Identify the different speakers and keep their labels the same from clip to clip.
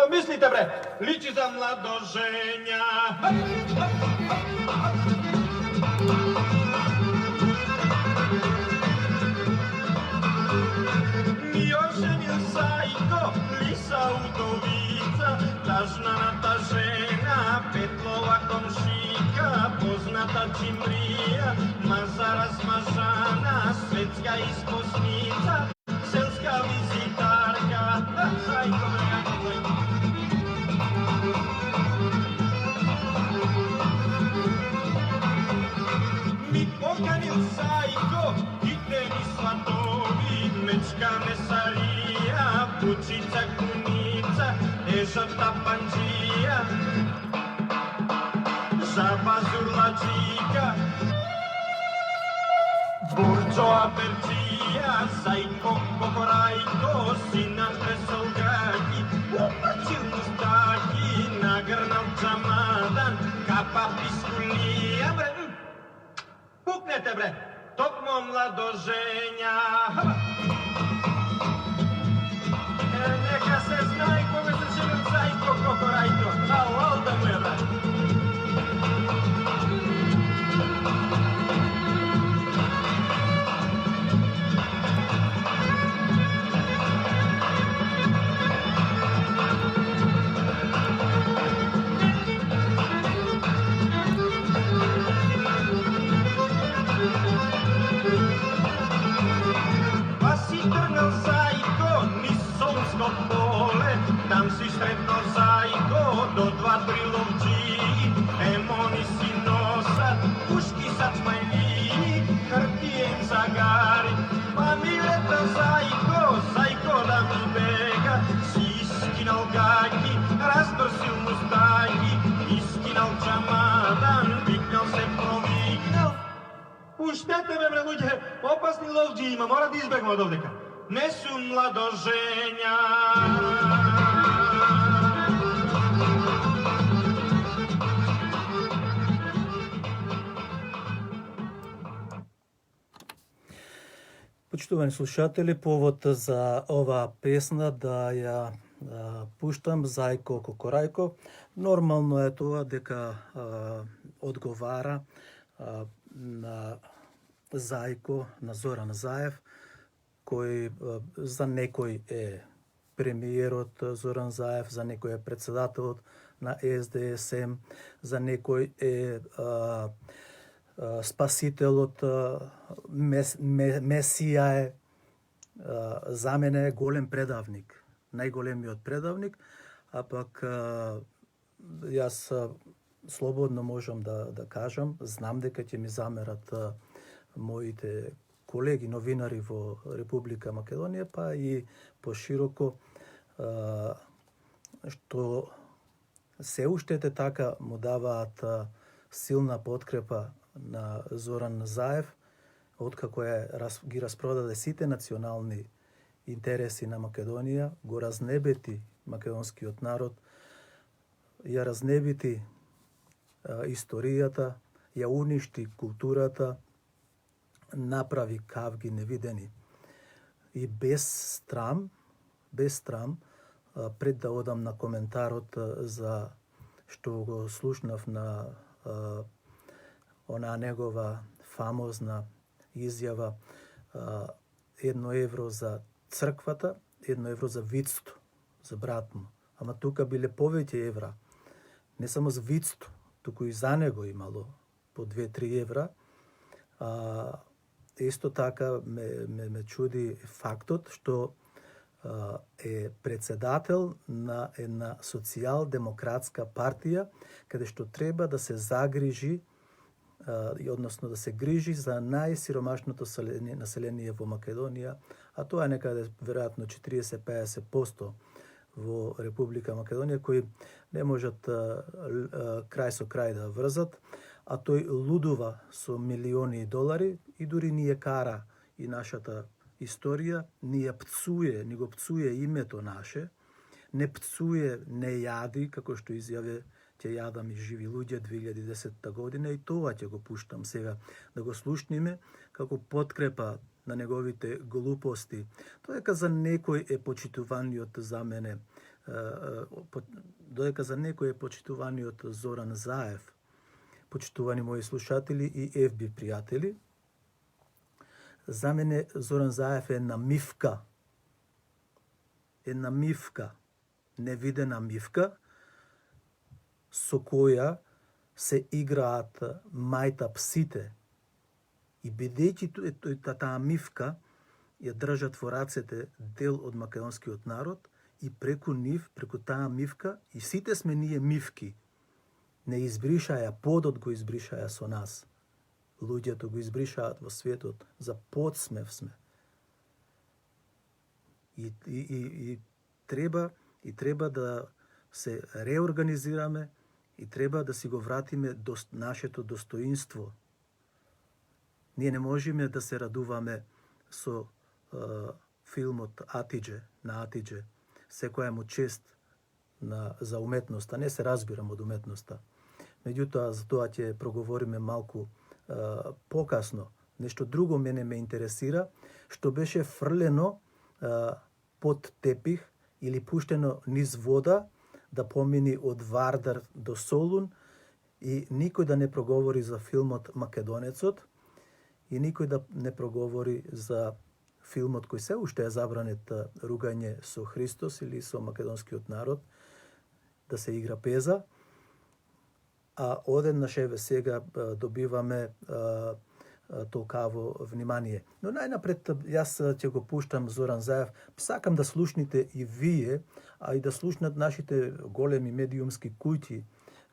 Speaker 1: Што мислите, бре? Личи за младожења. Миошенил Сајко, Лиса удовица, тажната жена, Петлова комшика, позната Чимрија, Мазара смажана, светска изкусница, селска визитарка. Сајко, ми поканил Сајко, идени сватови, мечка месарија, пучица куница, ежата панџија, жаба зурладжика, бурџо аперџија, Сајко Кокорајко, синан веселгаки, упрчил мустаки, нагрнал джамадан, капа пискулија, бре. Пукнете, бре, токмо младожења. Нека се знае кога се женил Сајко Кокорајко. Ау да му е, бре. Тргнал Сајко низ Солунско поле, там си сретнал Сајко до 2-3 ловџии, емони си носат, пушки сачмајли, хартиен загари, па ми летал Сајко да ми бега, си искинал гаќи, раздрсил мустаки, искинал джамадан, викнал се провикнал. Пуштете ме, бре, луѓе, опасни ловџи има, мора да избегнем од овдека. Не су младожења.
Speaker 2: Почитувани слушатели, повод за оваа песна да ја пуштам Зајко Кокорајко. Нормално е тоа дека одговара на Зајко, на Зоран Заев, кој за некој е премиерот Зоран Заев, за некој е председателот на СДСМ, за некој е спасителот, Месија е. За мене е голем предавник, најголемиот предавник, а пак јас слободно можам да кажам, знам дека ќе ми замерат моите колеги новинари во Република Македонија, па и пошироко, што се уште така му даваат силна подкрепа на Зоран Заев, откако ги распродаде сите национални интереси на Македонија, го разнебети македонскиот народ, ја разнебити историјата, ја уништи културата, направи кавги невидени. И без страм, пред да одам на коментарот за што го слушнав на онаа негова фамозна изјава, 1 евро за црквата, 1 евро за вицто, за брат му. Ама тука биле повеќе евра. Не само за вицто, туку и за него имало по 2-3 евра. Исто така ме чуди фактот што е председател на една социјал-демократска партија, каде што треба да се загрижи, односно да се грижи за најсиромашното население во Македонија, а тоа е некаде веројатно 40-50% во Република Македонија, кои не можат крај со крај да врзат, а тој лудува со милиони долари и дури ни ја кара и нашата историја, ни ја пцуе, ни го пцуе името наше, не пцуе, не јади, како што изјаве ќе јадам и живи луѓе 2010 година, и тоа ќе го пуштам сега да го слушниме како подкрепа на неговите глупости. Тоа дека за некој е почитуваниот за мене додека за некој е почитуваниот Зоран Заев, почитувани мои слушатели и FB пријатели, за мене Зоран Заев е една мивка, невидена мивка, со која се играат мајта псите. И бидејќи таа мивка ја држат во рацете дел од македонскиот народ, и преку нив, преку таа мивка, и сите сме ние мивки. Не избришаја, подот го избришаја со нас. Луѓето го избришаат во светот, за подсмев сме. И треба да се реорганизираме и треба да си го вратиме нашето достоинство. Ние не можеме да се радуваме со филмот Атиџе, на Атиџе. Секоја му чест за уметноста. Не се разбирам од уметноста. Меѓутоа, за тоа ќе проговориме малку покасно. Нешто друго мене ме интересира, што беше фрлено под тепих или пуштено низ вода, да помини од Вардар до Солун, и никој да не проговори за филмот Македонецот, и никој да не проговори за филмот кој се уште е забранет, Ругање со Христос или со македонскиот народ, да се игра пеза. А одеднаш еве сега добиваме толкаво внимание. Но најнапред јас ќе го пуштам Зоран Заев. Сакам да слушнете и вие, а и да слушнат нашите големи медиумски куќи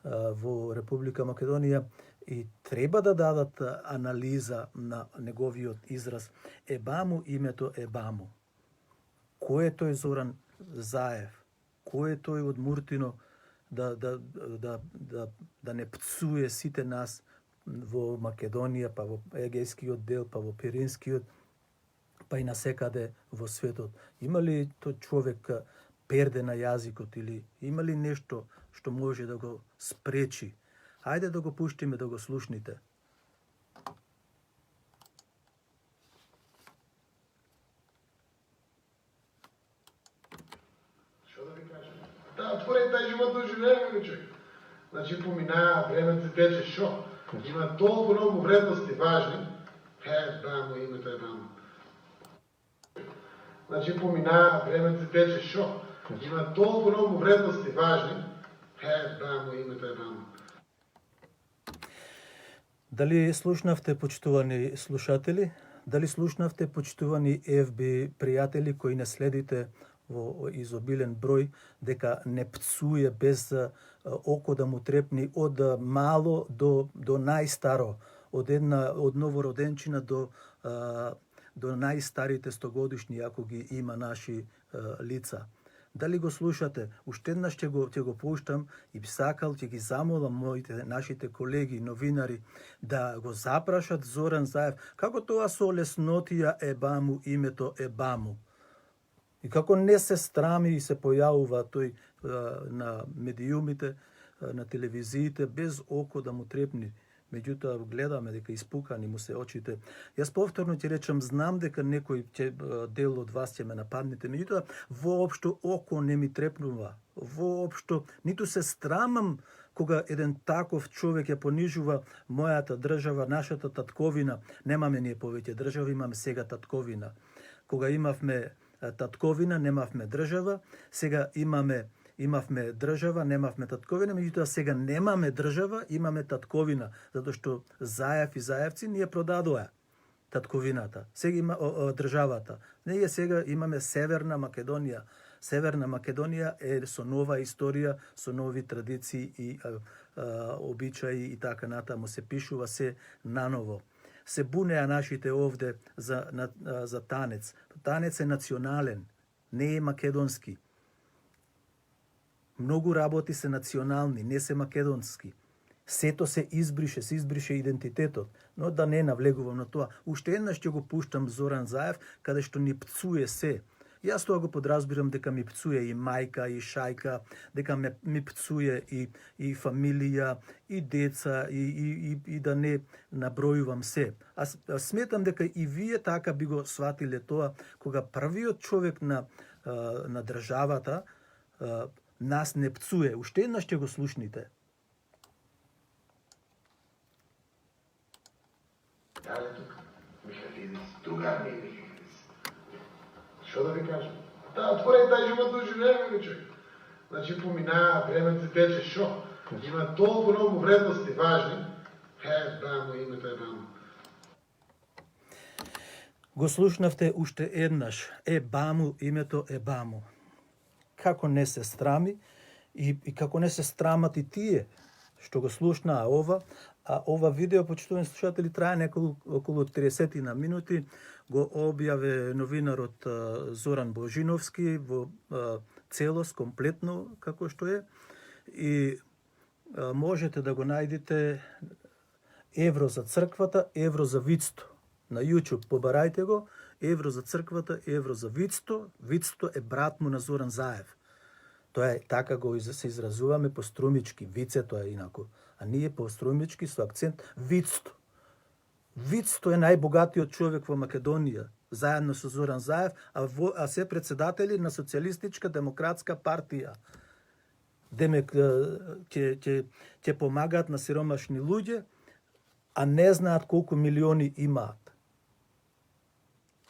Speaker 2: во Република Македонија, и треба да дадат анализа на неговиот израз Ебаму, името Ебаму. Кој е тој Зоран Заев? Кој е тој од Муртино да не пцуе сите нас во Македонија, па во Егејскиот дел, па во Пиринскиот, па и насекаде во светот? Има ли тој човек перде на јазикот, или има ли нешто што може да го спречи? Ајде да го пуштиме, да го слушните.
Speaker 3: Што да ви кажам? Отвори тај живот да живееме, човек. Значи, поминаа, времето тече, шо? Има толку многу вредности важни. Бамо, името е бамо. Значи, поминаа, времето тече, шо? Има толку многу вредности важни. Бамо, името е бамо.
Speaker 2: Дали слушнавте, почитувани слушатели? Дали слушнавте, почитувани FB пријатели кои не следите во изобилен број, дека не пцуе без око да му трепни од мало до најстаро, од новороденчина до најстарите 100-годишни, ако ги има наши лица? Дали го слушате? Уште еднаш ќе го пуштам и сакал, ќе ги замолам нашите колеги, новинари, да го запрашат Зоран Заев, како тоа со леснотија Ебаму, името Ебаму. И како не се страми и се појавува тој на медиумите, на телевизиите, без око да му трепни. Меѓутоа гледаме дека испукани му се очите. Јас повторно ќе речам, знам дека некој дел од вас ќе ме нападнете, меѓутоа воопшто око не ми трепнува. Воопшто ниту се страмам кога еден таков човек ја понижува мојата држава, нашата татковина. Немаме ние повеќе држава, имаме сега татковина. Кога имавме татковина, немавме држава, сега имавме држава, немавме татковина, меѓутоа сега немаме држава, имаме татковина, затоа што Заев и Заевци ние продадоа татковината. Сега има државата. Ние сега имаме Северна Македонија. Северна Македонија е со нова историја, со нови традиции и обичаи и така натаму, се пишува се наново. Се бунеа нашите овде за танец. Танец е национален, не е македонски. Многу работи се национални, не се македонски. Сето се избрише идентитетот, но да не навлегувам на тоа. Уште еднаш ќе го пуштам Зоран Заев, каде што ни пцуе се. Јас тоа го подразбирам дека ми пцуе и мајка, и шајка, дека ми пцуе и фамилија, и деца, и да не набројувам се. Аз сметам дека и вие така би го сватиле тоа, кога првиот човек на државата нас не пцуе. Уште еднаш ќе го слушните.
Speaker 3: Дале тук, Михалидис, другар ми е Михалидис. Што да ви кажам? Отвори тај живот да живееме, човек. Значи поминаа, времето тече, шо? Има толку многу вредности важни. Бамо, името е бамо.
Speaker 2: Го слушнавте уште еднаш. Бамо, името е бамо. Како не се срами и како не се срамат и тие што го слушнаа ова, а ова видео, почитувани слушатели, трае околу 30 на минути, го објаве новинарот Зоран Божиновски во целост, комплетно, како што е, и можете да го најдете Евро за црквата, Евро за вицто. На YouTube побарајте го, Евро за црквата, Евро за вицто. Вицто е брат му на Зоран Заев. Тоа е, така го се изразуваме по струмички, вицето е инако. А ние по струмички со акцент вицто. Вицто е најбогатиот човек во Македонија, заедно со Зоран Заев, а се председатели на Социјалистичка демократска партија. Демек ќе помагаат на сиромашни луѓе, а не знаат колку милиони имаат.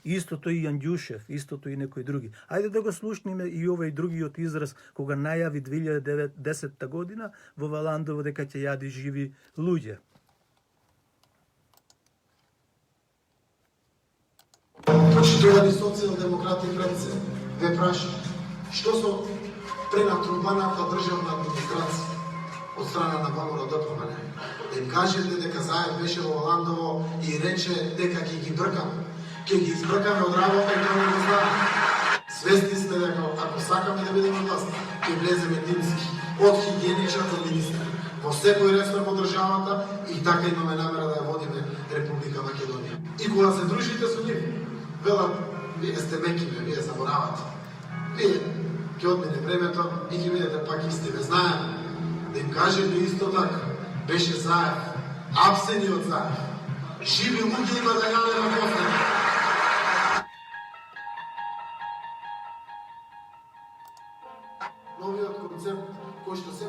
Speaker 2: Истото и Јандјушев, истото и некои други. Ајде да го слушнеме и овој другиот израз, кога најави 2010 година во Валандово дека ќе јади живи луѓе.
Speaker 4: Почитувани социјалдемократи братце, ве прашам, што со пренатрубаната државна администрација од страна на ВМРО ДПМН? Да им кажете дека Заев беше во Валандово и рече дека ќе ги бркаме. Ќе ги избркаме од работа и тоа не го знаеме. Свесни сте дека ако сакаме да бидеме власт, ќе влеземе тимски, од хигиеничар до министар, во секој ресор во државата и така имаме намера да ја водиме Република Македонија. И кога се дружите со нив, велат, вие сте мекиве, вие заборавате. Вие ќе одмине времето и ќе видите пак исти. Ве знаеме. Да им кажете исто така, беше Заев, апсени од Заев. Живи луѓе има да јаде на после. Новиот концепт кој што се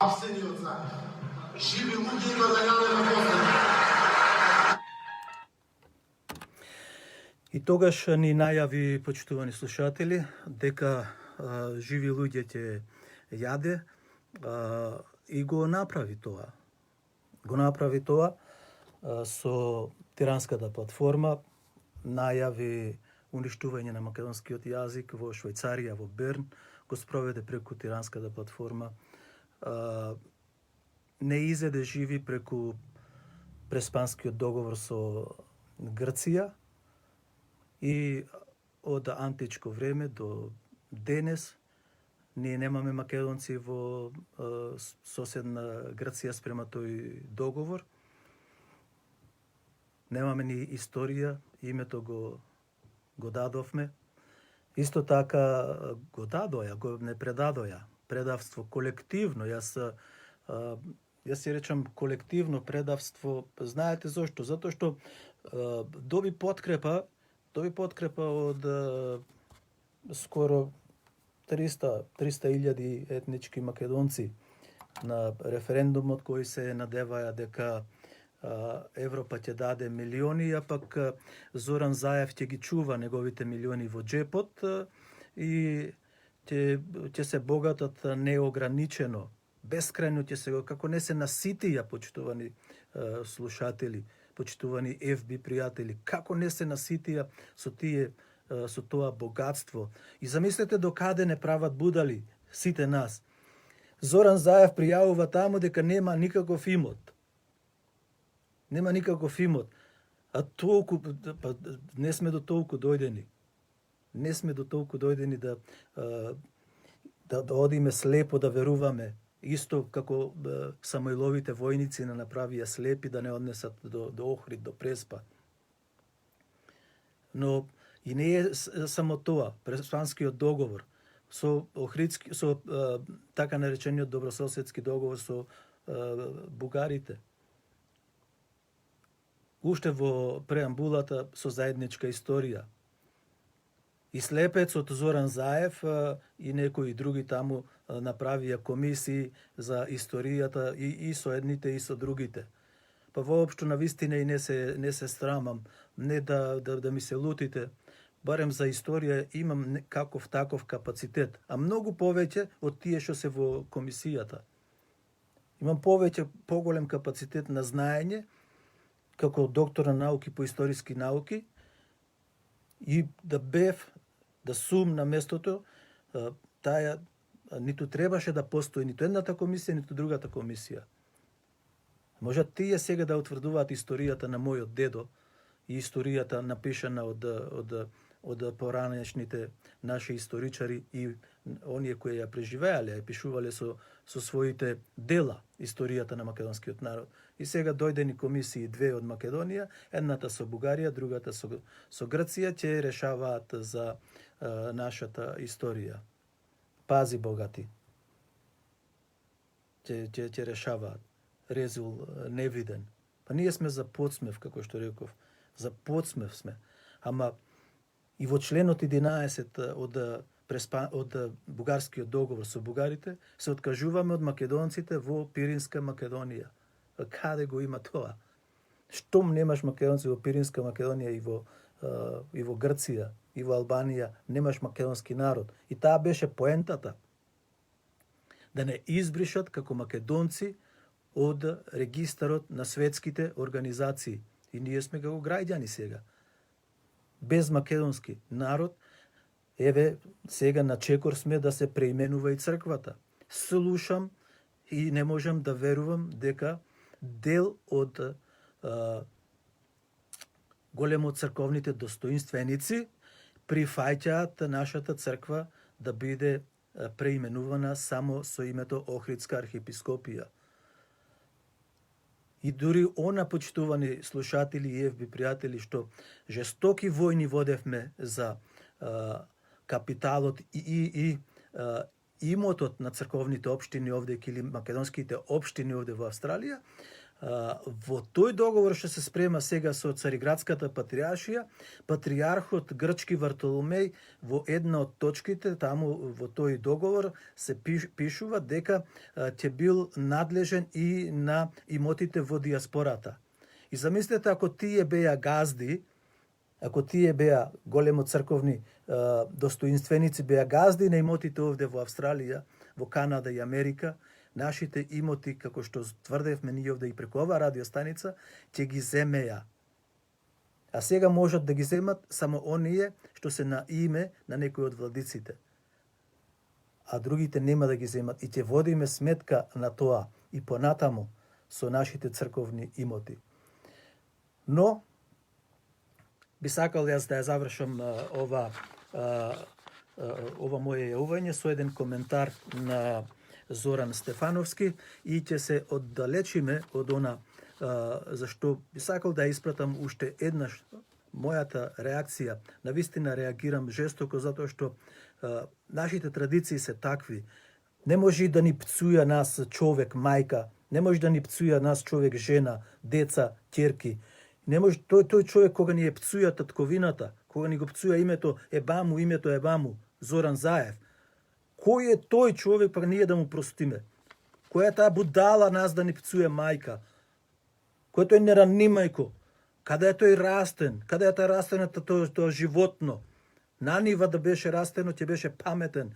Speaker 4: апсени од Заев. Живи луѓе има да јаде на после.
Speaker 2: И тогаш ни најави, почитувани слушатели, дека живи луѓе ќе јаде и го направи тоа. Го направи тоа со Тиранската платформа, најави уништување на македонскиот јазик во Швајцарија, во Берн, го спроведе преку Тиранската платформа. Не изеде живи преку преспанскиот договор со Грција и од античко време до денес ние немаме македонци во соседна Грција спрема тој договор. Немаме ни историја, името го дадовме. Исто така го дадоја, го не предадоја. Предавство колективно, јас си речам колективно предавство. Знаете зошто? Затоа што доби подкрепа од скоро 300.000 етнички македонци на референдумот кој се надеваја дека Европа ќе даде милиони, а пак Зоран Заев ќе ги чува неговите милиони во джепот и ќе се богатат неограничено, бескрајно ќе се, како не се наситија, почитувани слушатели, почитувани FB пријатели, како не се наситија со тоа богатство. И замислете докаде не прават будали сите нас. Зоран Заев пријавува таму дека нема никаков имот. Нема никаков имот. А толку, не сме до толку дојдени. Не сме до толку дојдени да одиме слепо да веруваме. Исто како Самоиловите војници на направија слепи да не однесат до Охрид, до Преспа. Но и не е само тоа, Преспанскиот договор со така наречениот добрососедски договор со бугарите. уште во преамбулата со заедничка историја. И слепецот Зоран Заев и некои други таму направија комисии за историјата и со едните и со другите. Па воопшто на вистина и не се срамам, не да ми се лутите, барем за историја имам каков таков капацитет, а многу повеќе од тие што се во комисијата. Имам поголем капацитет на знаење, како доктор на науки по историски науки, и да сум на местото, таа ниту требаше да постои ниту едната комисија, ниту другата комисија. Можат тие сега да утврдуваат историјата на мојот дедо и историјата напишана од поранешните наши историчари и оние кои ја преживеале, ја пишувале со своите дела историјата на македонскиот народ. И сега дојдени комисии две од Македонија, едната со Бугарија, другата со Грција, ќе решаваат за нашата историја. Пази богати. Ќе решаваат. Резул невиден. Па ние сме за подсмев, како што реков. За подсмев сме. Ама и во членот 11 од бугарскиот договор со бугарите се откажуваме од македонците во Пиринска Македонија. Каде го има тоа? Штом немаш македонци во Пиринска Македонија и во Грција и во Албанија, немаш македонски народ. И таа беше поентата. Да не избришат како македонци од регистарот на светските организации. И ние сме како граѓани сега. Без македонски народ, еве, сега на чекор сме да се преименува и црквата. Слушам и не можам да верувам дека дел од големо црковните достоинственици прифаќаат нашата црква да биде преименувана само со името Охридска архиепископија. И дури она, почитувани слушатели и ефби пријатели, што жестоки војни водевме за капиталот и имотот на црковните општини овде или македонските општини овде во Австралија, во тој договор што се спрема сега со Цариградската патриаршија, патриархот грчки Вартоломеј во една од точките таму во тој договор се пишува дека ќе бил надлежен и на имотите во диаспората. И замислете, ако тие беа газди, ако тие беа големо црковни достоинственици, беа газди на имотите овде во Австралија, во Канада и Америка, нашите имоти, како што тврдевме ние овде и преку оваа радиостаница, ќе ги земеа. А сега можат да ги земат само оние што се на име на некој од владиците. А другите нема да ги земат. И ќе водиме сметка на тоа и понатаму со нашите црковни имоти. Но, би сакал јас да ја завршам ова моје јавување со еден коментар на Зоран Стефановски и ќе се оддалечиме од она зашто би сакал да испратам уште еднаш мојата реакција. Навистина реагирам жестоко затоа што нашите традиции се такви. Не може да ни пцуја нас човек мајка, не може да ни пцуја нас човек жена, деца, ќерки. Не може тој човек кога ни е пцуја татковината, кога ни го пцуја името ебаму, Зоран Заев. Кој е тој човек па ние да му простиме? Која е таа будала нас да ни пцуе мајка? Кој е тој неранимајко? Каде е тој растен? Каде е таа растената тоа животно? На нива да беше растено, ќе беше паметен.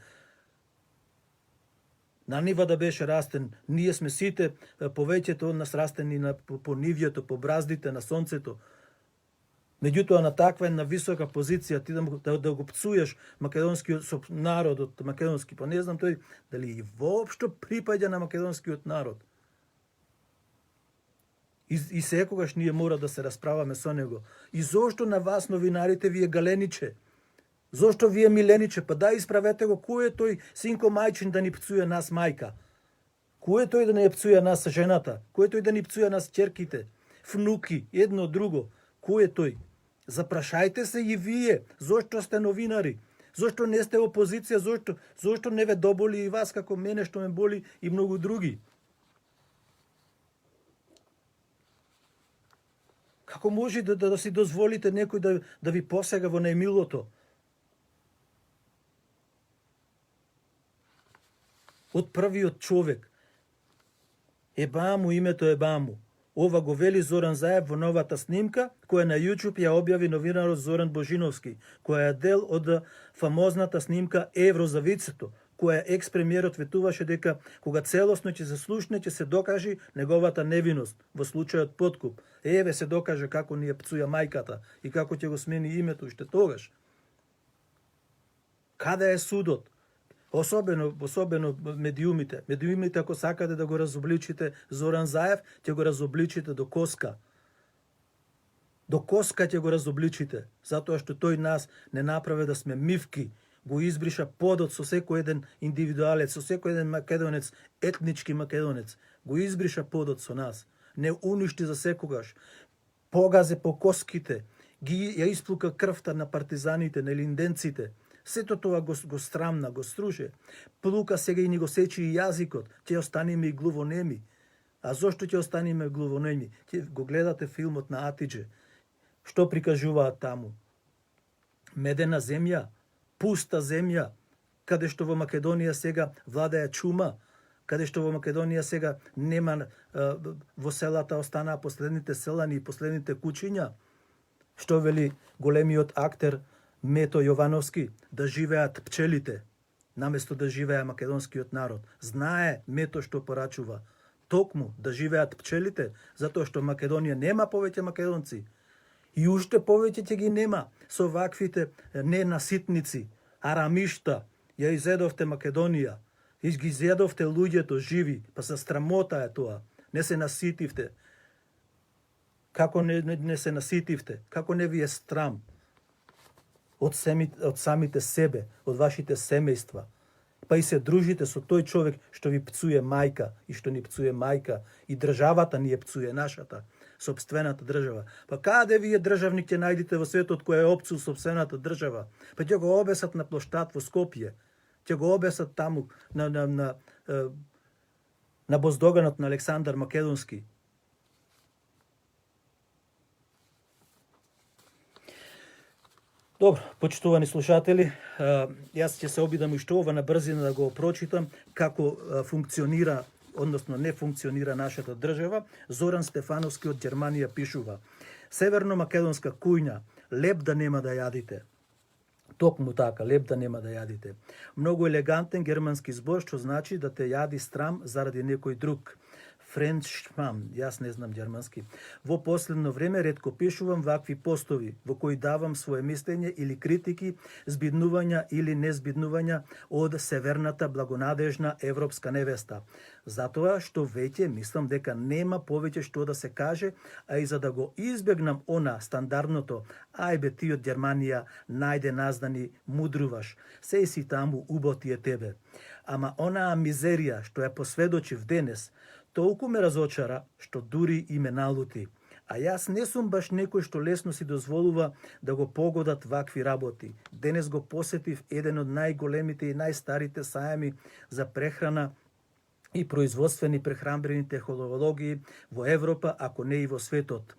Speaker 2: На нива да беше растен. Ние сме сите, повеќето од нас растени по нивјето, по браздите, на сонцето. Меѓутоа на таква една висока позиција ти да го пцуеш македонскиот народот, македонски, па не знам тој дали и воопшто припаѓа на македонскиот народ. И секогаш ние мора да се расправаме со него. И зошто на вас новинарите ви е галениче? Зошто вие милениче? Па да исправете го, кој е тој синко мајчин да ни пцуе нас мајка? Кој е тој да ни пцуе нас жената? Кој е тој да ни пцуе нас ќерките, внуки, едно друго? Кој е тој? Запрашајте се и вие, зошто сте новинари? Зошто не сте опозиција? Зошто не ве доболи и вас како мене што ме боли и многу други? Како може да си дозволите некој да ви посега во најмилото? Од првиот човек. Ебаму, името Ебаму. Ова го вели Зоран Заев во новата снимка, која на YouTube ја објави новинарот Зоран Божиновски, која е дел од фамозната снимка Евро за вицето, која екс-премиерот ветуваше дека кога целосно ќе се слушне, ќе се докажи неговата невиност во случајот подкуп. Еве се докаже како ни ја пцуја мајката и како ќе го смени името уште тогаш. Каде е судот? Особено медиумите. Медиумите, ако сакате да го разобличите Зоран Заев, ќе го разобличите до коска. До коска ќе го разобличите, затоа што тој нас не направи да сме мивки, го избриша подот со секој еден индивидуалец, со секој еден македонец, етнички македонец, го избриша подот со нас, не уништи за секогаш, погазе по коските, ја исплука крвта на партизаните, на линденците. Сето тоа го страмна, го струже. Плука сега и ни го сечи и јазикот. Ќе останеме и глувонеми. А зошто ќе останеме глувонеми? Ќе го гледате филмот на Атидже. Што прикажуваат таму? Медена земја, пуста земја, каде што во Македонија сега владеја чума, каде што во Македонија сега нема во селата останаа последните селани и последните кучиња. Што вели големиот актер Мето Јовановски, да живеат пчелите, наместо да живее македонскиот народ. Знае Мето што порачува. Токму да живеат пчелите, затоа што Македонија нема повеќе македонци. И уште повеќе ќе ги нема со ваквите ненаситници, арамишта. Ја изедовте Македонија, ги изедовте луѓето живи, па се срамота е тоа. Не се наситивте. Како не се наситивте? Како не ви е страм? Од самите себе, од вашите семејства. Па и се дружите со тој човек што ви пцуе мајка и што ни пцуе мајка и државата ни е пцуе, нашата, сопствената држава. Па каде вие државник ќе најдете во светот кој е опцул сопствената држава? Па ќе го обесат на плоштад во Скопје. Ќе го обесат таму на боздоганот на Александар Македонски. Добро, почитувани слушатели, јас ќе се обидам уште ова на брзина да го прочитам како функционира, односно не функционира нашата држава. Зоран Стефановски од Германија пишува: Северно-македонска кујна, леп да нема да јадите. Токму така, леп да нема да јадите. Многу елегантен германски збор што значи да те јади страм заради некој друг. Френчман, јас не знам ѓермански. Во последно време ретко пишувам вакви постови, во кои давам свое мислење или критики, збиднувања или незбиднувања од северната благонадежна европска невеста. Затоа што веќе мислам дека нема повеќе што да се каже, а и за да го избегнам она стандардното, ајбе ти од Германија најде нас да ни мудруваш, сеј си таму убо ти е тебе. Ама онаа мизерија што ја посведочив денес, толку ме разочара што дури и ме налути. А јас не сум баш некој што лесно си дозволува да го погодат вакви работи. Денес го посетив еден од најголемите и најстарите сајами за прехрана и производствени прехранбени технологии во Европа, ако не и во светот.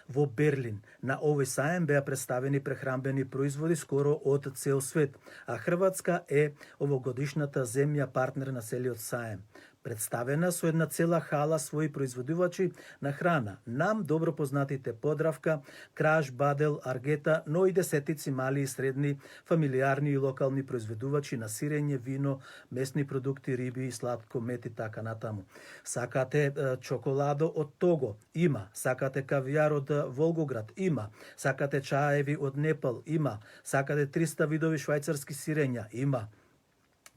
Speaker 2: Во Берлин. На овој саем беа представени прехранбени производи скоро од цел свет, а Хрватска е овогодишната земја партнер на целиот саем. Представена со една цела хала своји производувачи на храна, нам добро познатите Подравка, Краш, Бадел, Аргета, но и десетици мали и средни фамилиарни и локални производувачи на сирење, вино, месни продукти, риби, сладко, мет и така натаму. Сакате чоколадо од Того? Има. Сакате кавијар од Волгоград? Има. Сакате чаеви од Непал? Има. Сакате 300 видови швајцарски сирења? Има.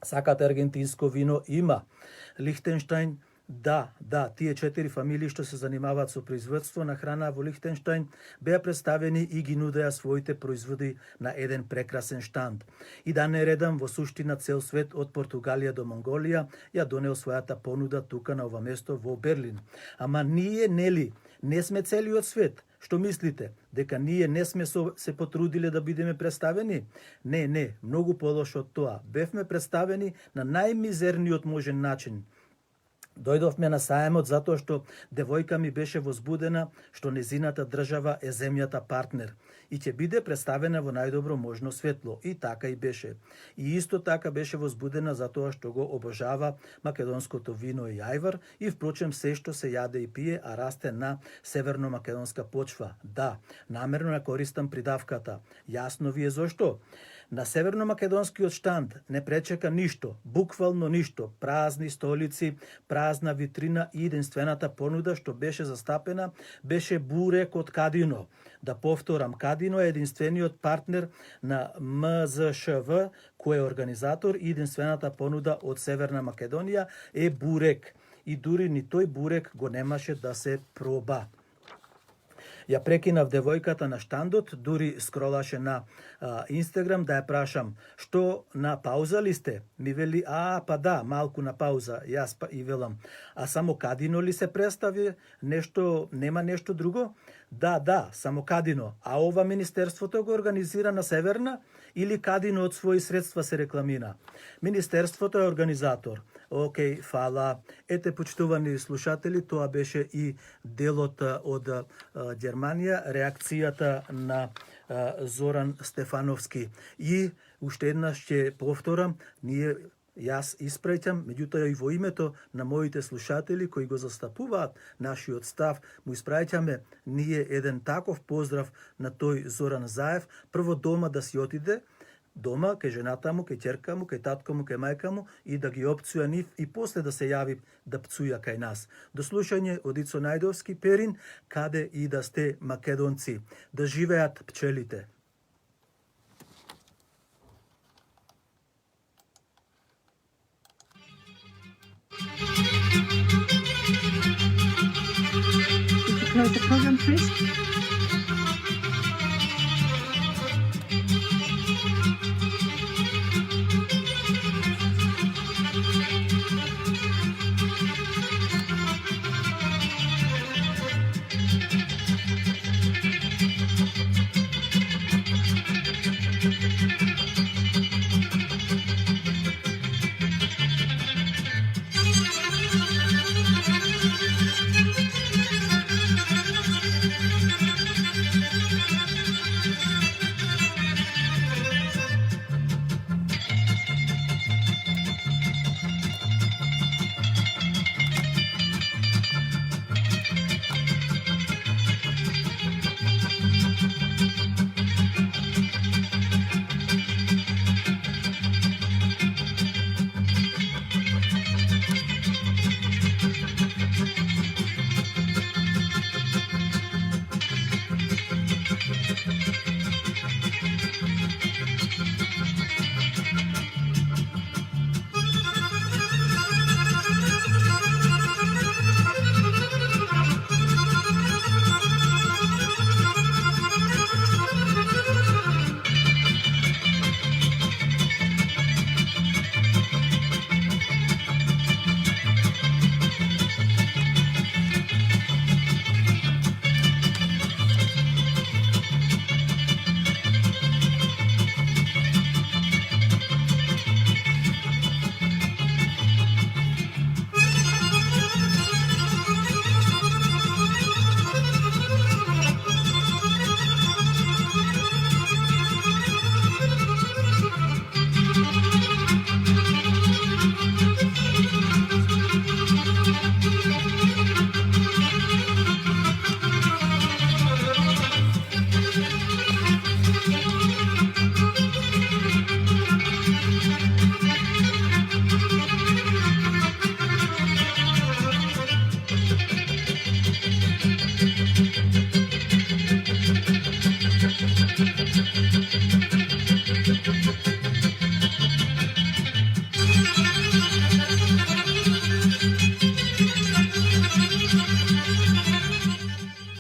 Speaker 2: Сакате аргентинско вино? Има. Лихтенштајн? Да, тие 4 фамилии што се занимаваат со производство на храна во Лихтенштајн беа представени и ги нудеа своите производи на еден прекрасен штанд. И да не редам, во суштина цел свет од Португалија до Монголија ја донел својата понуда тука на ова место во Берлин. Ама ние, нели, не сме целиот свет. Што мислите? Дека ние не сме се потрудиле да бидеме представени? Не, многу полошо од тоа. Бевме представени на најмизерниот можен начин. Дојдовме на саемот затоа што девојка ми беше возбудена што незината држава е земјата партнер и ќе биде представена во најдобро можно светло. И така и беше. И исто така беше возбудена затоа што го обожава македонското вино и ајвар и впрочем се што се јаде и пие, а расте на северно-македонска почва. Да, намерно ја користам придавката. Јасно ви е зошто. На северно-македонскиот штанд не пречека ништо, буквално ништо, празни столици, празна витрина и единствената понуда што беше застапена беше бурек од Кадино. Да повторам, Кадино е единствениот партнер на МЗШВ кој е организатор и единствената понуда од Северна Македонија е бурек. И дури ни тој бурек го немаше да се проба. Ја прекинав девојката на штандот, дури скролаше на Инстаграм да ја прашам што на пауза ли сте? Ми вели, па да, малку на пауза. Јас па и велам, а само Кадино ли се представи? Нешто, нема нешто друго? Да, само Кадино. А ова министерството го организира на Северна или Кадино од своји средства се рекламира? Министерството е организатор. Океј, фала. Ете, почитувани слушатели, тоа беше и делот од Германија, реакцијата на Зоран Стефановски. И уште еднаш ќе повторам, јас испраќам, меѓутоа и во името на моите слушатели кои го застапуваат нашиот став, му испраќаме ние еден таков поздрав на тој Зоран Заев, прво дома да си отиде, дома, кај жената му, кај ќерка му, кај татко му, кај мајка му и да ги опцуја нив и после да се јави да пцуја кај нас. До слушање од Ицо Најдовски, Перин, каде и да сте македонци. Да живеат пчелите.
Speaker 5: Could you close the program, please?